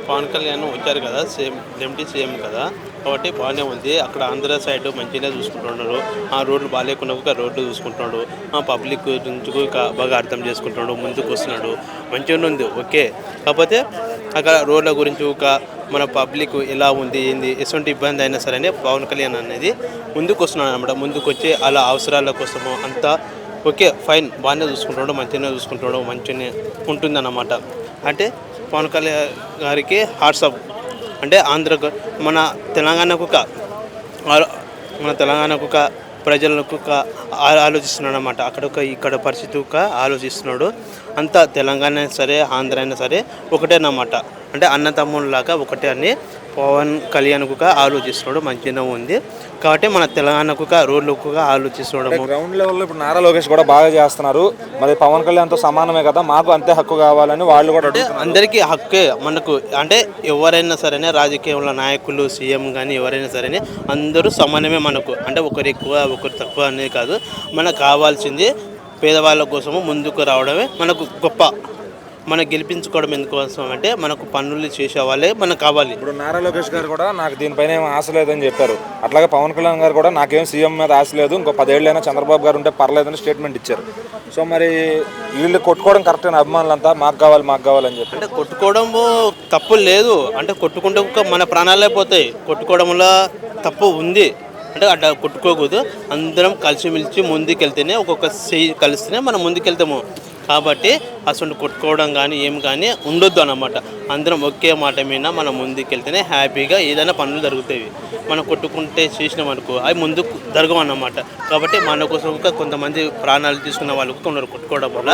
పవన్ కళ్యాణ్ వచ్చారు కదా, same deputy CM కదా, కాబట్టి బాగానే ఉంది. అక్కడ ఆంధ్ర సైడ్ మంచిగానే చూసుకుంటున్నారు. ఆ రోడ్లు బాగాలేకుండా ఒక రోడ్లు చూసుకుంటున్నాడు. ఆ పబ్లిక్ గురించి బాగా అర్థం చేసుకుంటున్నాడు, ముందుకు వస్తున్నాడు, మంచిగానే ఉంది. ఓకే, కాకపోతే అక్కడ రోడ్ల గురించి ఒక మన పబ్లిక్ ఎలా ఉంది ఏంది ఎటువంటి ఇబ్బంది అయినా సరే పవన్ కళ్యాణ్ అనేది ముందుకు వస్తున్నాడు అనమాట. ముందుకు వచ్చి అలా అవసరాల కోసము అంతా ఓకే ఫైన్ బాగానే చూసుకుంటున్నాడు, మంచిగానే చూసుకుంటున్నాడు, మంచిగానే ఉంటుందన్నమాట. అంటే పవన్ కళ్యాణ్ గారికి హాట్సాప్. అంటే మన తెలంగాణకు ఒక మన తెలంగాణకు ఒక ప్రజలకు ఒక ఆలోచిస్తున్నాడు అనమాట. ఇక్కడ పరిస్థితి ఒక ఆలోచిస్తున్నాడు. అంతా తెలంగాణ అయినా సరే ఆంధ్ర అయినా సరే ఒకటేనమాట. అంటే అన్నతమ్ముళ్ళలాగా ఒకటే అని పవన్ కళ్యాణ్కు ఆలోచిస్తున్నాడు, మంచిగా ఉంది. కాబట్టి మన తెలంగాణకు రోడ్లకు ఆలోచిస్తున్నాడు. గ్రౌండ్ లెవెల్లో ఇప్పుడు నారా లోకేష్ కూడా బాగా చేస్తున్నారు. మరి పవన్ కళ్యాణ్తో సమానమే కదా, మాకు అంతే హక్కు కావాలని వాళ్ళు కూడా అందరికీ హక్కే మనకు. అంటే ఎవరైనా సరే రాజకీయంలో నాయకులు సీఎం కానీ ఎవరైనా సరే అందరూ సమానమే మనకు. అంటే ఒకరు ఎక్కువ ఒకరు తక్కువ అనేది కాదు. మనకు కావాల్సింది పేదవాళ్ళ కోసము ముందుకు రావడమే మనకు గొప్ప. మనం గెలిపించుకోవడం ఎందుకోసం అంటే మనకు పనులు చేసే వాళ్ళే మనకు కావాలి. ఇప్పుడు నారా లోకేష్ గారు కూడా నాకు దీనిపైన ఏం ఆశ లేదని చెప్పారు. అట్లాగే పవన్ కళ్యాణ్ గారు కూడా నాకేం సీఎం మీద ఆశ లేదు, ఇంకో 10 ఏళ్ళైనా చంద్రబాబు గారు ఉంటే పర్లేదని స్టేట్మెంట్ ఇచ్చారు. సో మరి వీళ్ళు కొట్టుకోవడం కరెక్ట్ అయిన అభిమానులంతా మాకు కావాలని చెప్పి. అంటే కొట్టుకోవడము తప్పు లేదు. అంటే కొట్టుకుంటే మన ప్రాణాలే పోతాయి. కొట్టుకోవడంలో తప్పు ఉంది అంటే అట్లా కొట్టుకోకూడదు. అందరం కలిసిమెలిసి ముందుకెళ్తేనే ఒక్కొక్క చెయ్యి కలిస్తేనే మనం ముందుకెళ్తాము. కాబట్టి అసలు కొట్టుకోవడం కానీ ఏం కానీ ఉండొద్దు అన్నమాట. అందరం ఒకే మాట మీద మనం ముందుకెళ్తేనే హ్యాపీగా ఏదైనా పనులు జరుగుతాయి. మనం కొట్టుకుంటే చేసినాం అనుకో అవి ముందుకు జరగవు అన్నమాట. కాబట్టి మన కోసం కొంతమంది ప్రాణాలు తీసుకున్న వాళ్ళు ఉన్నారు కొట్టుకోవడం వల్ల.